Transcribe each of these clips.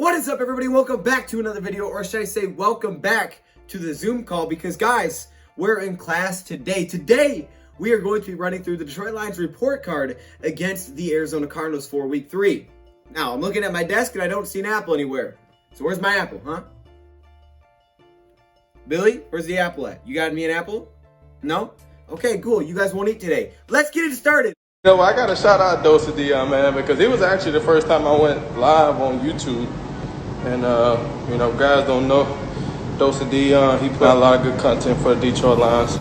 What is up, everybody? Welcome back to another video, or should I say welcome back to the Zoom call, because guys, we're in class today. Today, we are going to be running through the Detroit Lions report card against the Arizona Cardinals for week 3. Now, I'm looking at my desk and I don't see an apple anywhere. So where's my apple, huh? Billy, where's the apple at? You got me an apple? No? Okay, cool. You guys won't eat today. Let's get it started. You know, I got to shout out DoseOfDion, man, because it was actually the first time I went live on YouTube. And, you know, guys don't know DoseOfDion. He put out a lot of good content for the Detroit Lions.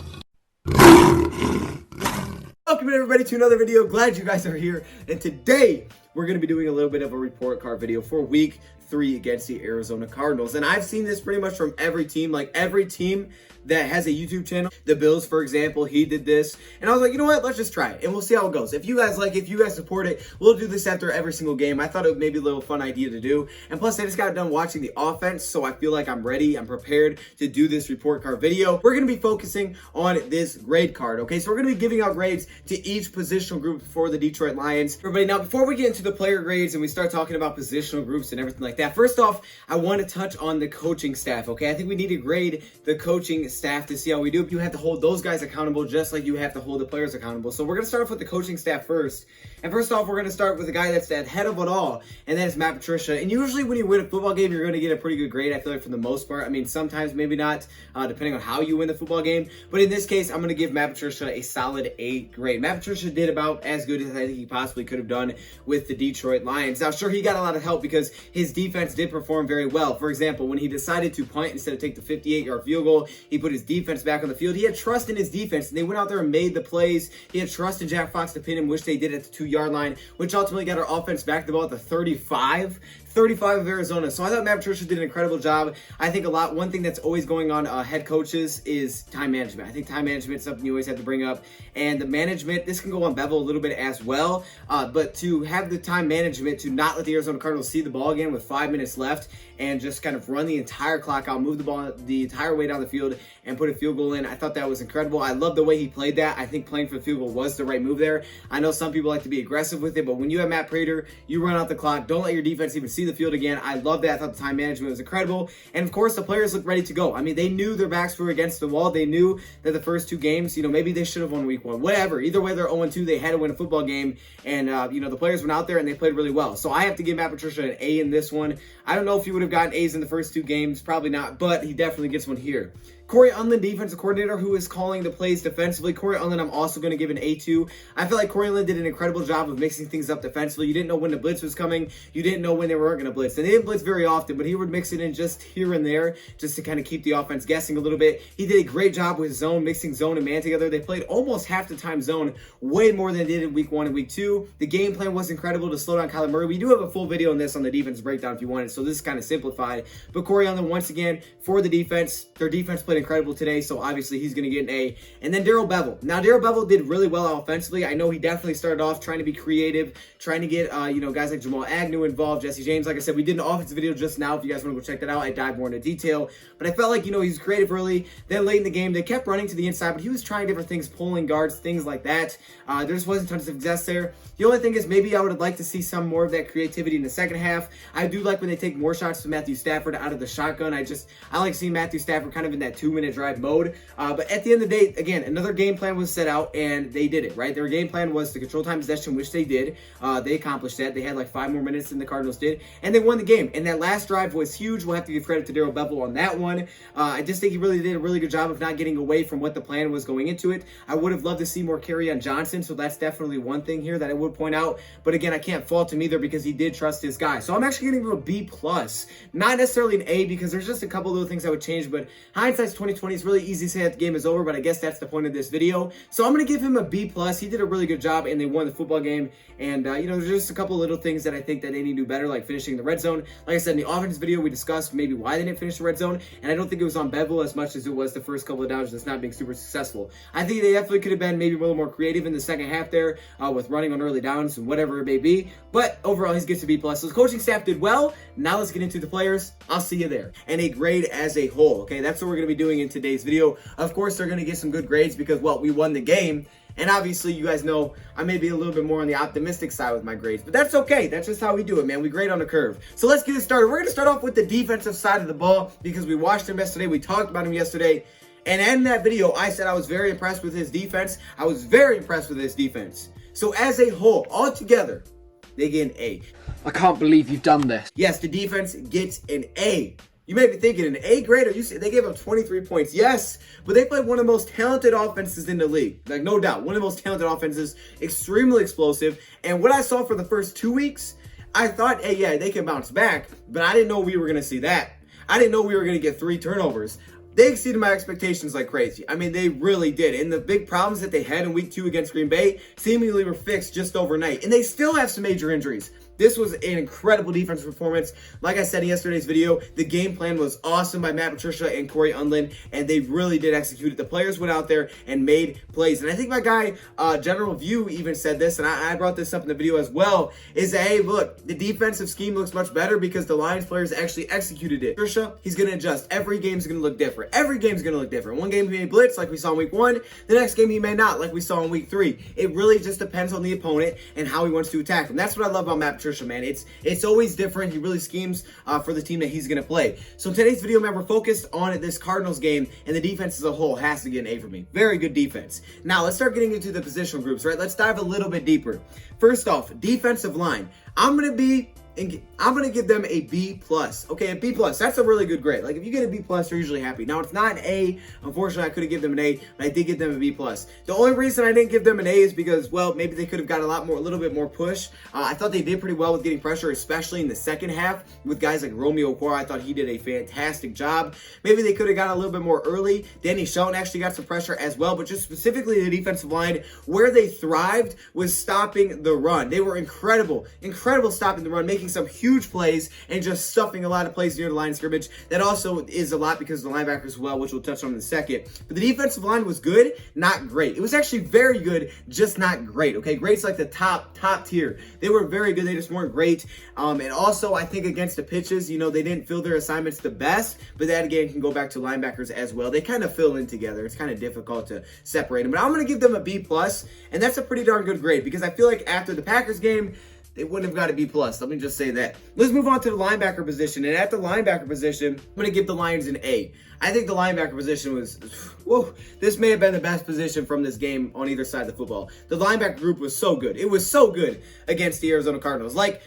Welcome everybody to another video. Glad you guys are here. And today we're going to be doing a little bit of a report card video for week 3 against the Arizona Cardinals. And I've seen this pretty much from every team, like every team that has a YouTube channel. The Bills, for example, he did this. And I was like, you know what? Let's just try it and we'll see how it goes. If you guys like it, if you guys support it, we'll do this after every single game. I thought it may be a little fun idea to do. And plus, I just got done watching the offense, so I feel like I'm ready. I'm prepared to do this report card video. We're going to be focusing on this grade card, okay? So we're going to be giving out grades to each positional group for the Detroit Lions. Everybody, now before we get into the player grades and we start talking about positional groups and everything like that, first off, I want to touch on the coaching staff, okay? I think we need to grade the coaching staff to see how we do. You have to hold those guys accountable just like you have to hold the players accountable. So we're going to start off with the coaching staff first. And first off, we're going to start with the guy that's at head of it all, and that is Matt Patricia. And usually when you win a football game, you're going to get a pretty good grade, I feel like, for the most part. I mean, sometimes maybe not, depending on how you win the football game. But in this case, I'm going to give Matt Patricia a solid A grade. Matt Patricia did about as good as I think he possibly could have done with the Detroit Lions. Now, sure, he got a lot of help because his defense did perform very well. For example, when he decided to punt instead of take the 58-yard field goal, he put his defense back on the field. He had trust in his defense, and they went out there and made the plays. He had trust in Jack Fox to pin him, which they did at the 2-yard line, which ultimately got our offense back the ball at the 35 of Arizona. So I thought Matt Patricia did an incredible job. I think one thing that's always going on head coaches is time management. I think time management is something you always have to bring up. And the management, this can go on Bevel a little bit as well. But to have the time management to not let the Arizona Cardinals see the ball again with 5 minutes left and just kind of run the entire clock out, move the ball the entire way down the field and put a field goal in, I thought that was incredible. I love the way he played that. I think playing for the field goal was the right move there. I know some people like to be aggressive with it, but when you have Matt Prater, you run out the clock. Don't let your defense even see the field again. I love that. I thought the time management was incredible. And of course, the players looked ready to go. I mean, they knew their backs were against the wall. They knew that the first 2 games, you know, maybe they should have won week 1. Whatever. Either way, they're 0-2. They had to win a football game. And, you know, the players went out there and they played really well. So I have to give Matt Patricia an A in this one. I don't know if he would have gotten A's in the first 2 games. Probably not. But he definitely gets one here. Corey Unlin, defensive coordinator, who is calling the plays defensively. Corey Unlin, I'm also going to give an A2. I feel like Corey Unlin did an incredible job of mixing things up defensively. You didn't know when the blitz was coming. You didn't know when they weren't going to blitz. And they didn't blitz very often, but he would mix it in just here and there just to kind of keep the offense guessing a little bit. He did a great job with zone, mixing zone and man together. They played almost half the time zone, way more than they did in week 1 and week 2. The game plan was incredible to slow down Kyler Murray. We do have a full video on this on the defense breakdown if you want it, so this is kind of simplified. But Corey Unlin, once again, for the defense, their defense played incredible today, so obviously he's going to get an A. And then Darrell Bevel. Now, Darrell Bevel did really well offensively. I know he definitely started off trying to be creative, trying to get, you know, guys like Jamal Agnew involved, Jesse James. Like I said, we did an offensive video just now. If you guys want to go check that out, I dive more into detail. But I felt like, you know, he's creative early. Then late in the game, they kept running to the inside, but he was trying different things, pulling guards, things like that. There just wasn't tons of success there. The only thing is maybe I would have liked to see some more of that creativity in the second half. I do like when they take more shots to Matthew Stafford out of the shotgun. I like seeing Matthew Stafford kind of in that 2-minute drive mode. But at the end of the day, again, another game plan was set out, and they did it, right? Their game plan was to control time possession, which they did. They accomplished that. They had like 5 more minutes than the Cardinals did, and they won the game. And that last drive was huge. We'll have to give credit to Darrell Bevel on that one. I just think he really did a really good job of not getting away from what the plan was going into it. I would have loved to see more carry on Johnson, so that's definitely one thing here that I would point out. But again, I can't fault him either because he did trust his guy. So I'm actually going to give him a B+. Not necessarily an A because there's just a couple little things I would change, but hindsight's 2020. It's really easy to say that the game is over, but I guess that's the point of this video. So I'm going to give him a B+. He did a really good job, and they won the football game. And, you know, there's just a couple little things that I think that they need to do better, like finishing the red zone. Like I said, in the offense video, we discussed maybe why they didn't finish the red zone, and I don't think it was on Bevel as much as it was the first couple of downs that's not being super successful. I think they definitely could have been maybe a little more creative in the second half there with running on early downs and whatever it may be. But overall, he gets a B+. So the coaching staff did well. Now let's get into the players. I'll see you there. And a grade as a whole, okay? That's what we're going to be doing in today's video. Of course, they're going to get some good grades because, well, we won the game. And obviously, you guys know I may be a little bit more on the optimistic side with my grades, but that's okay. That's just how we do it, man. We grade on the curve. So let's get it started. We're going to start off with the defensive side of the ball because we watched him yesterday. We talked about him yesterday. And in that video, I said I was very impressed with his defense. I was very impressed with his defense. So as a whole, all together, they get an A. I can't believe you've done this. Yes, the defense gets an A. You may be thinking, an A grade? Are you saying they gave up 23 points? Yes, but they played one of the most talented offenses in the league. Like, no doubt, one of the most talented offenses, extremely explosive. And what I saw for the first 2 weeks, I thought, hey, yeah, they can bounce back, but I didn't know we were going to see that. I didn't know we were going to get 3 turnovers. They exceeded my expectations like crazy. I mean, they really did. And the big problems that they had in week 2 against Green Bay seemingly were fixed just overnight. And they still have some major injuries. This was an incredible defensive performance. Like I said in yesterday's video, the game plan was awesome by Matt Patricia and Corey Undlin, and they really did execute it. The players went out there and made plays. And I think my guy, General View, even said this, and I brought this up in the video as well, is that, hey, look, the defensive scheme looks much better because the Lions players actually executed it. Patricia, he's going to adjust. Every game's going to look different. Every game's going to look different. One game he may blitz like we saw in week 1. The next game he may not like we saw in week 3. It really just depends on the opponent and how he wants to attack them. That's what I love about Matt Patricia, man. It's always different. He really schemes for the team that he's going to play. So in today's video, man, we're focused on this Cardinals game, and the defense as a whole has to get an A for me. Very good defense. Now, let's start getting into the positional groups, right? Let's dive a little bit deeper. First off, defensive line. I'm going to give them a B+. Okay, a B+. That's a really good grade. Like, if you get a B+, you're usually happy. Now, it's not an A. Unfortunately, I could have given them an A, but I did give them a B+. The only reason I didn't give them an A is because, well, maybe they could have got a little bit more push. I thought they did pretty well with getting pressure, especially in the second half with guys like Romeo Okwara. I thought he did a fantastic job. Maybe they could have got a little bit more early. Danny Shelton actually got some pressure as well, but just specifically the defensive line, where they thrived was stopping the run. They were incredible stopping the run, making some huge plays and just stuffing a lot of plays near the line of scrimmage. That also is a lot because of the linebackers as well, which we'll touch on in a second. But the defensive line was good, not great. It was actually very good, just not great. Okay, great's like the top tier. They were very good, they just weren't great. And also, I think against the pitches, you know, they didn't fill their assignments the best, but that again can go back to linebackers as well. They kind of fill in together. It's kind of difficult to separate them. But I'm going to give them a B+, and that's a pretty darn good grade because I feel like after the Packers game, they wouldn't have got a B+. Let me just say that. Let's move on to the linebacker position. And at the linebacker position, I'm going to give the Lions an A. I think the linebacker position was, whoa, this may have been the best position from this game on either side of the football. The linebacker group was so good. It was so good against the Arizona Cardinals. Like,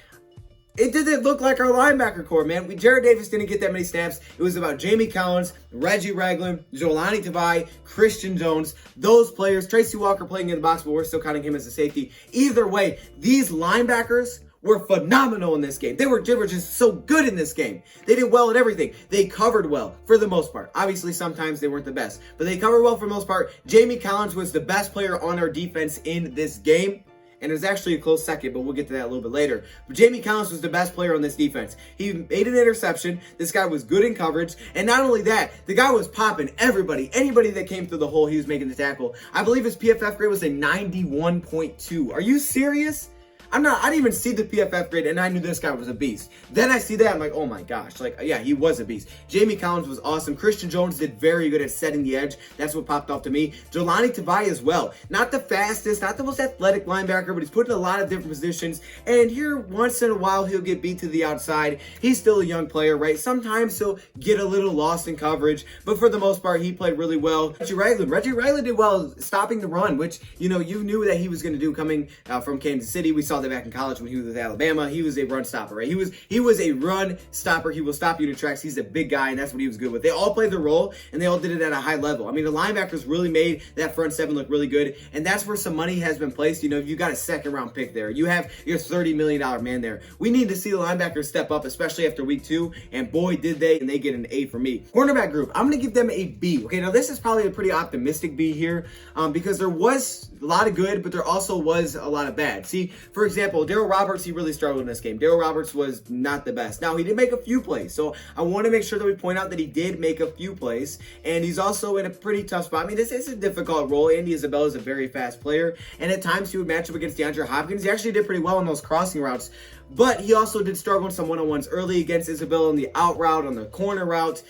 it didn't look like our linebacker core, man. Jared Davis didn't get that many snaps. It was about Jamie Collins, Reggie Ragland, Jolani Tavai, Christian Jones. Those players, Tracy Walker playing in the box, but we're still counting him as a safety. Either way, these linebackers were phenomenal in this game. They were just so good in this game. They did well at everything. They covered well for the most part. Obviously, sometimes they weren't the best, but they covered well for the most part. Jamie Collins was the best player on our defense in this game. And it was actually a close second, but we'll get to that a little bit later. But Jamie Collins was the best player on this defense. He made an interception. This guy was good in coverage. And not only that, the guy was popping everybody. Anybody that came through the hole, he was making the tackle. I believe his PFF grade was a 91.2. Are you serious? I didn't even see the PFF grade, and I knew this guy was a beast. Then I see that, I'm like, oh my gosh. Like, yeah, he was a beast. Jamie Collins was awesome. Christian Jones did very good at setting the edge. That's what popped off to me. Jolani Tavai as well. Not the fastest, not the most athletic linebacker, but he's put in a lot of different positions. And here, once in a while, he'll get beat to the outside. He's still a young player, right? Sometimes he'll get a little lost in coverage, but for the most part, he played really well. Reggie Ragland did well stopping the run, which, you know, you knew that he was going to do coming from Kansas City. We saw that back in college when he was with Alabama. He was a run stopper, right? He was a run stopper. He will stop you in tracks. He's a big guy, and that's what he was good with. They all played their role, and they all did it at a high level. I mean, the linebackers really made that front seven look really good, and that's where some money has been placed. You know, you got a second-round pick there. You have your $30 million man there. We need to see the linebackers step up, especially after week 2, and boy, did they, and they get an A for me. Cornerback group, I'm going to give them a B. Okay, now this is probably a pretty optimistic B here because there was a lot of good, but there also was a lot of bad. See, for example, Darryl Roberts, he really struggled in this game. Darryl Roberts was not the best. Now, he did make a few plays, so I want to make sure that we point out that he did make a few plays, and he's also in a pretty tough spot. I mean, this is a difficult role. Andy Isabella is a very fast player, and at times he would match up against DeAndre Hopkins. He actually did pretty well on those crossing routes, but he also did struggle in some one-on-ones early against Isabella on the out route, on the corner route.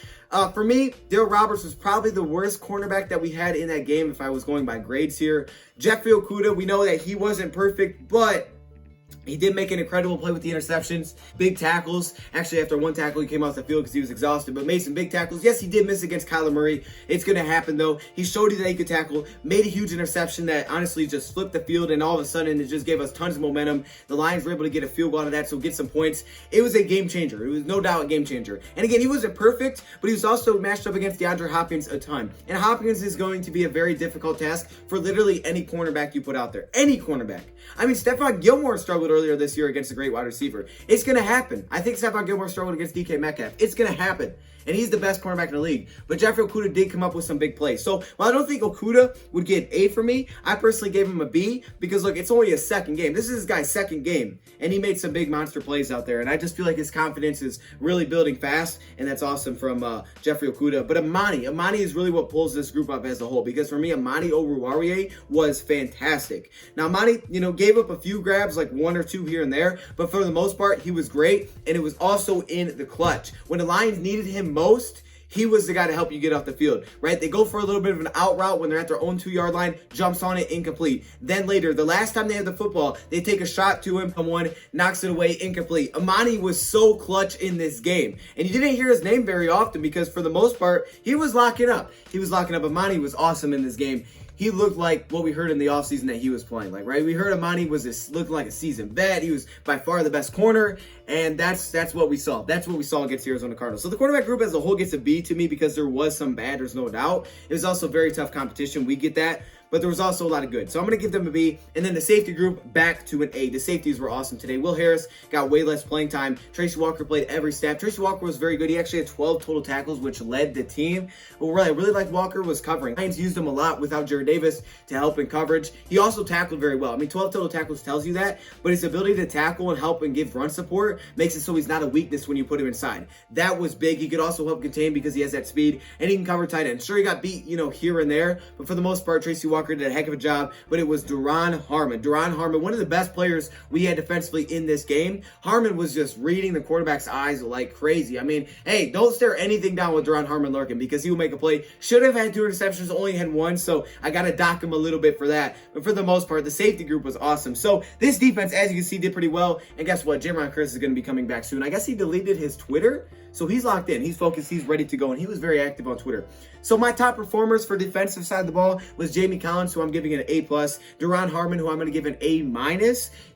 For me, Darryl Roberts was probably the worst cornerback that we had in that game if I was going by grades here. Jeffrey Okudah, we know that he wasn't perfect, but he did make an incredible play with the interceptions, big tackles. Actually, after one tackle, he came off the field because he was exhausted, but made some big tackles. Yes, he did miss against Kyler Murray. It's going to happen, though. He showed you that he could tackle, made a huge interception that honestly just flipped the field, and all of a sudden, it just gave us tons of momentum. The Lions were able to get a field goal out of that, so get some points. It was a game changer. It was no doubt a game changer. And again, he wasn't perfect, but he was also matched up against DeAndre Hopkins a ton. And Hopkins is going to be a very difficult task for literally any cornerback you put out there. Any cornerback. I mean, Stephon Gilmore struggled earlier this year against a great wide receiver. It's going to happen. I think Stephon Gilmore struggled against DK Metcalf. It's going to happen. And he's the best cornerback in the league. But Jeffrey Okudah did come up with some big plays. So while I don't think Okudah would get A for me, I personally gave him a B because, look, it's only his second game. This is his guy's second game. And he made some big monster plays out there. And I just feel like his confidence is really building fast. And that's awesome from Jeffrey Okudah. But Amani is really what pulls this group up as a whole. Because for me, Amani Oruwariye was fantastic. Now, Amani, gave up a few grabs, like one or two here and there. But for the most part, he was great. And it was also in the clutch. When the Lions needed him most, he was the guy to help you get off the field, right? They go for a little bit of an out route when they're at their own 2-yard line, jumps on it, incomplete. Then later, the last time they had the football, they take a shot to him, someone knocks it away, incomplete. Amani was so clutch in this game. And you didn't hear his name very often because for the most part, he was locking up. Amani was awesome in this game. He looked like what we heard in the offseason that he was playing like, right? We heard Amani was looking like a seasoned vet. He was by far the best corner, and that's what we saw. That's what we saw against the Arizona Cardinals. So the quarterback group as a whole gets a B to me because there was some bad, there's no doubt. It was also very tough competition. We get that. But there was also a lot of good. So I'm going to give them a B. And then the safety group back to an A. The safeties were awesome today. Will Harris got way less playing time. Tracy Walker played every snap. Tracy Walker was very good. He actually had 12 total tackles, which led the team. But what I really liked Walker was covering. Lions used him a lot without Jared Davis to help in coverage. He also tackled very well. I mean, 12 total tackles tells you that. But his ability to tackle and help and give run support makes it so he's not a weakness when you put him inside. That was big. He could also help contain because he has that speed. And he can cover tight end. Sure, he got beat, here and there. But for the most part, Tracy Walker did a heck of a job. But it was Duron Harmon. One of the best players we had defensively in this game. Harmon was just reading the quarterback's eyes like crazy. I mean, hey, don't stare anything down with Duron Harmon lurking because he will make a play. Should have had 2 interceptions, only had 1, so I got to dock him a little bit for that. But for the most part, the safety group was awesome. So this defense, as you can see, did pretty well. And guess what? Jaron Curse is going to be coming back soon. I guess he deleted his Twitter, so he's locked in. He's focused. He's ready to go, and he was very active on Twitter. So my top performers for defensive side of the ball was Jamie Collins, who I'm giving an A+. Duron Harmon, who I'm going to give an A-.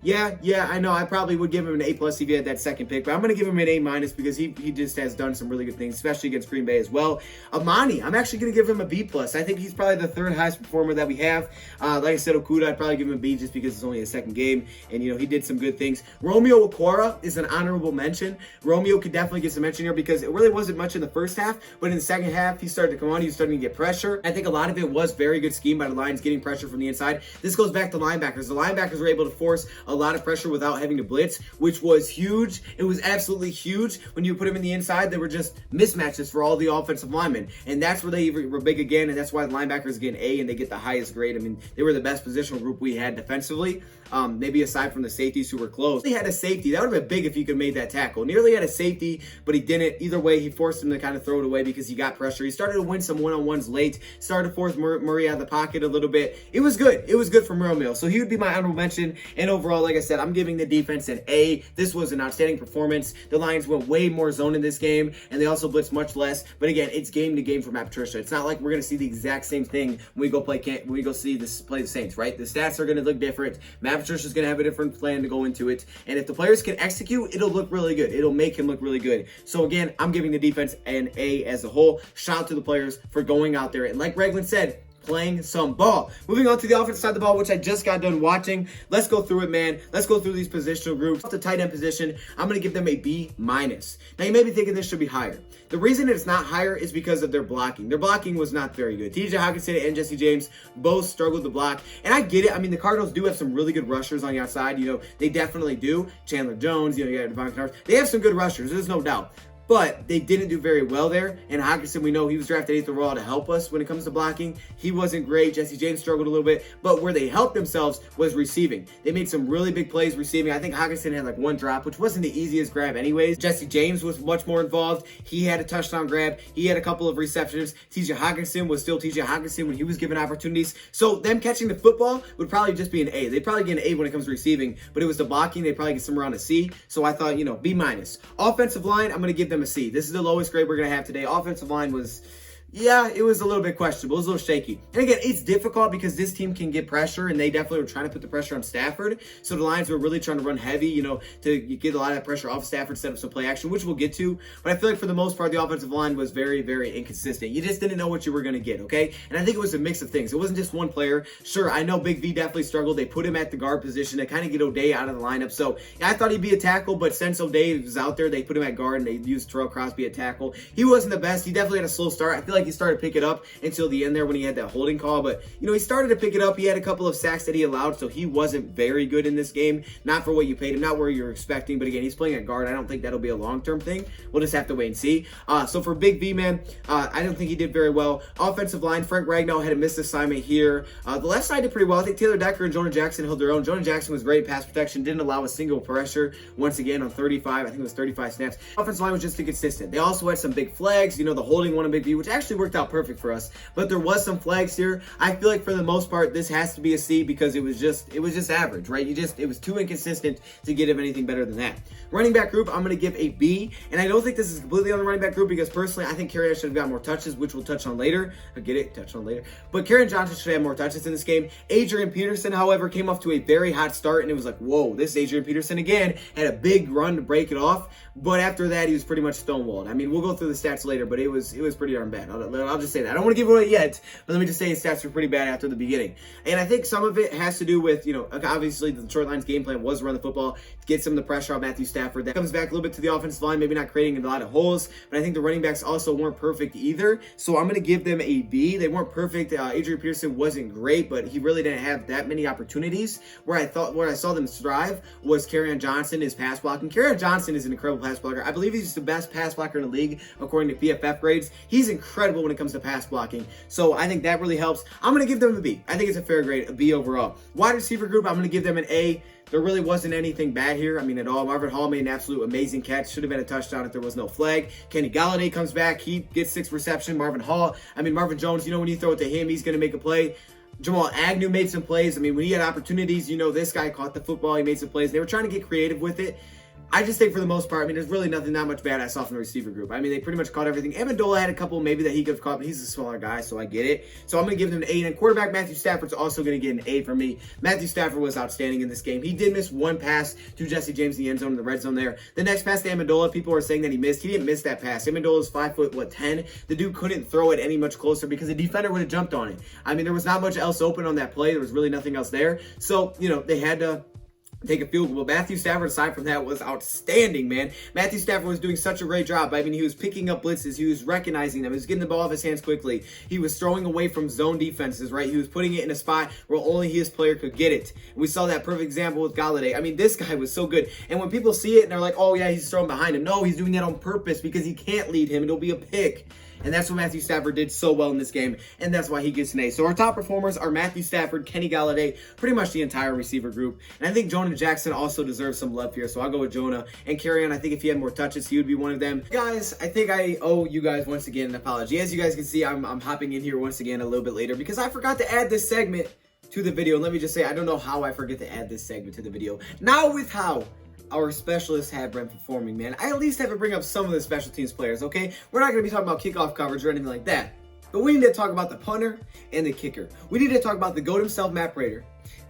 Yeah, I know. I probably would give him an A+ if he had that second pick, but I'm going to give him an A- because he just has done some really good things, especially against Green Bay as well. Amani, I'm actually going to give him a B+. I think he's probably the third highest performer that we have. Like I said, Okudah, I'd probably give him a B just because it's only his second game, and he did some good things. Romeo Okwara is an honorable mention. Romeo could definitely get some mention here because it really wasn't much in the first half, but in the second half, he started to come on. He was starting to get pressure. I think a lot of it was very good scheme by the Lions getting pressure from the inside. This goes back to linebackers. The linebackers were able to force a lot of pressure without having to blitz, which was huge. It was absolutely huge. When you put them in the inside, they were just mismatches for all the offensive linemen. And that's where they were big again, and that's why the linebackers get an A and they get the highest grade. I mean, they were the best positional group we had defensively. Maybe aside from the safeties who were close. He had a safety. That would have been big if he could have made that tackle. Nearly had a safety, but he didn't. Either way, he forced him to kind of throw it away because he got pressure. He started to win some one-on-ones late. Started to force Murray out of the pocket a little bit. It was good. It was good from Romeo. So he would be my honorable mention. And overall, like I said, I'm giving the defense an A. This was an outstanding performance. The Lions went way more zone in this game, and they also blitzed much less. But again, it's game to game for Matt Patricia. It's not like we're going to see the exact same thing when we go play the Saints, right? The stats are going to look different. Matt Patricia's going to have a different plan to go into it. And if the players can execute, it'll look really good. It'll make him look really good. So again, I'm giving the defense an A as a whole. Shout out to the players for going out there. And like Reglan said, playing some ball. Moving on to the offensive side of the ball, which I just got done watching. Let's go through it, man. Let's go through these positional groups. Off the tight end position, I'm going to give them a B-. Now, you may be thinking this should be higher. The reason it's not higher is because of their blocking. Their blocking was not very good. TJ Hockenson and Jesse James both struggled to block. And I get it. I mean, the Cardinals do have some really good rushers on the outside. They definitely do. Chandler Jones, you got Devon Kennard. They have some good rushers. There's no doubt. but they didn't do very well there. And Hockenson, we know he was drafted 8th overall to help us when it comes to blocking. He wasn't great. Jesse James struggled a little bit, but where they helped themselves was receiving. They made some really big plays receiving. I think Hockenson had like one drop, which wasn't the easiest grab anyways. Jesse James was much more involved. He had a touchdown grab. He had a couple of receptions. TJ Hockenson was still TJ Hockenson when he was given opportunities. So them catching the football would probably just be an A. They'd probably get an A when it comes to receiving, but it was the blocking. They'd probably get somewhere around a C. So I thought, B minus. Offensive line, I'm going to give them a C. This is the lowest grade we're going to have today. Offensive line was... yeah, it was a little bit questionable. It was a little shaky. And again, it's difficult because this team can get pressure, and they definitely were trying to put the pressure on Stafford. So the Lions were really trying to run heavy, to get a lot of that pressure off Stafford, set up some play action, which we'll get to. But I feel like for the most part, the offensive line was very, very inconsistent. You just didn't know what you were going to get, okay? And I think it was a mix of things. It wasn't just one player. Sure, I know Big V definitely struggled. They put him at the guard position to kind of get O'Day out of the lineup. So I thought he'd be a tackle, but since O'Day was out there, they put him at guard, and they used Terrell Crosby at tackle. He wasn't the best. He definitely had a slow start. I feel like he started to pick it up until the end there when he had that holding call. But, he started to pick it up. He had a couple of sacks that he allowed, so he wasn't very good in this game. Not for what you paid him, not where you're expecting. But again, he's playing at guard. I don't think that'll be a long-term thing. We'll just have to wait and see. So for Big V, man, I don't think he did very well. Offensive line, Frank Ragnow had a missed assignment here. The left side did pretty well. I think Taylor Decker and Jonah Jackson held their own. Jonah Jackson was great pass protection, didn't allow a single pressure once again on 35. I think it was 35 snaps. Offensive line was just inconsistent. They also had some big flags, the holding one on Big V, which actually worked out perfect for us. But there was some flags here. I feel like for the most part, this has to be a C because it was just average, right? It was too inconsistent to get him anything better than that. Running back group, I'm going to give a B, and I don't think this is completely on the running back group because personally, I think Kerryon should have got more touches, which we'll touch on later. I get it, touch on later. But Kerryon Johnson should have more touches in this game. Adrian Peterson, however, came off to a very hot start, and it was like, whoa, this is Adrian Peterson again. Had a big run to break it off, but after that, he was pretty much stonewalled. I mean, we'll go through the stats later, but it was pretty darn bad. I'll just say that. I don't want to give it away yet, but let me just say his stats were pretty bad after the beginning. And I think some of it has to do with, obviously the Detroit Lions game plan was to run the football, get some of the pressure on Matthew Stafford. That comes back a little bit to the offensive line, maybe not creating a lot of holes, but I think the running backs also weren't perfect either. So I'm going to give them a B. They weren't perfect. Adrian Peterson wasn't great, but he really didn't have that many opportunities. Where I saw them strive was Kerryon Johnson, his pass blocking. Kerryon Johnson is an incredible pass blocker. I believe he's the best pass blocker in the league according to PFF grades. He's incredible when it comes to pass blocking. So I think that really helps. I'm going to give them a B. I think it's a fair grade, a B overall. Wide receiver group, I'm going to give them an A. There really wasn't anything bad here. At all. Marvin Hall made an absolute amazing catch. Should have been a touchdown if there was no flag. Kenny Galladay comes back. He gets 6 reception. Marvin Jones, when you throw it to him, he's going to make a play. Jamal Agnew made some plays. When he had opportunities, this guy caught the football. He made some plays. They were trying to get creative with it. I just think for the most part, there's really not much bad I saw from the receiver group. They pretty much caught everything. Amendola had a couple maybe that he could have caught, but he's a smaller guy, so I get it. So I'm going to give him an A. And quarterback Matthew Stafford's also going to get an A for me. Matthew Stafford was outstanding in this game. He did miss one pass to Jesse James in the end zone in the red zone there. The next pass to Amendola, people are saying that he missed. He didn't miss that pass. Amendola's 5'10". The dude couldn't throw it any much closer because the defender would have jumped on it. There was not much else open on that play. There was really nothing else there. So, they had to take a field goal. But Matthew Stafford, aside from that, was outstanding, man. Matthew Stafford was doing such a great job. He was picking up blitzes. He was recognizing them. He was getting the ball off his hands quickly. He was throwing away from zone defenses, right? He was putting it in a spot where only his player could get it. We saw that perfect example with Galladay. This guy was so good. And when people see it and they're like, oh, yeah, he's throwing behind him. No, he's doing that on purpose because he can't lead him. It'll be a pick. And that's what Matthew Stafford did so well in this game, and that's why he gets an A. So our top performers are Matthew Stafford, Kenny Galladay, pretty much the entire receiver group. And I think Jonah Jackson also deserves some love here, so I'll go with Jonah. And Kerryon, I think if he had more touches, he would be one of them. Guys, I think I owe you guys once again an apology. As you guys can see, I'm hopping in here once again a little bit later because I forgot to add this segment to the video. And let me just say, I don't know how I forget to add this segment to the video. Now with how our specialists have been performing, man, I at least have to bring up some of the special teams players, okay? We're not going to be talking about kickoff coverage or anything like that, but we need to talk about the punter and the kicker. We need to talk about the GOAT himself, Matt Prater,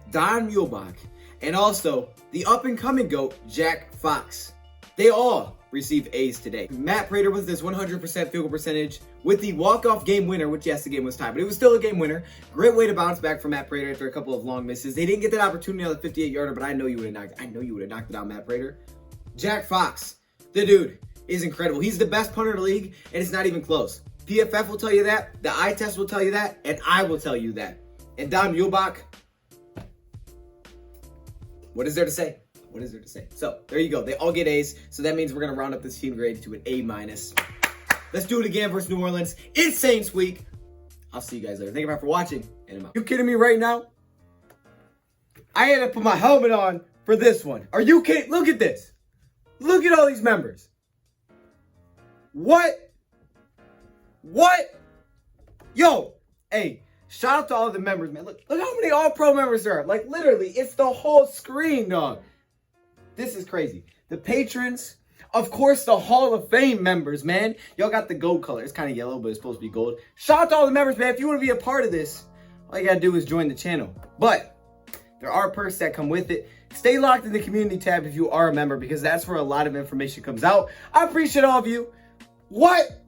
Don Muhlbach, and also the up-and-coming GOAT, Jack Fox. They all received A's today. Matt Prater with this 100% field goal percentage with the walk-off game winner, which yes, the game was tied, but it was still a game winner. Great way to bounce back from Matt Prater after a couple of long misses. They didn't get that opportunity on the 58-yarder, but I know you would have knocked it out, Matt Prater. Jack Fox, the dude is incredible. He's the best punter in the league, and it's not even close. PFF will tell you that, the eye test will tell you that, and I will tell you that. And Don Muhlbach, what is there to say? What is there to say? So there you go. They all get A's. So that means we're going to round up this team grade to an A-. Let's do it again versus New Orleans. It's Saints week. I'll see you guys later. Thank you for watching, and I'm out. You kidding me right now? I had to put my helmet on for this one. Are you kidding? Look at this. Look at all these members. What? Yo, hey, shout out to all the members, man. Look how many All-Pro members there are. Like, literally, it's the whole screen, dog. This is crazy. The patrons, of course, the Hall of Fame members, man. Y'all got the gold color. It's kind of yellow, but it's supposed to be gold. Shout out to all the members, man. If you want to be a part of this, all you got to do is join the channel. But there are perks that come with it. Stay locked in the community tab if you are a member, because that's where a lot of information comes out. I appreciate all of you. What?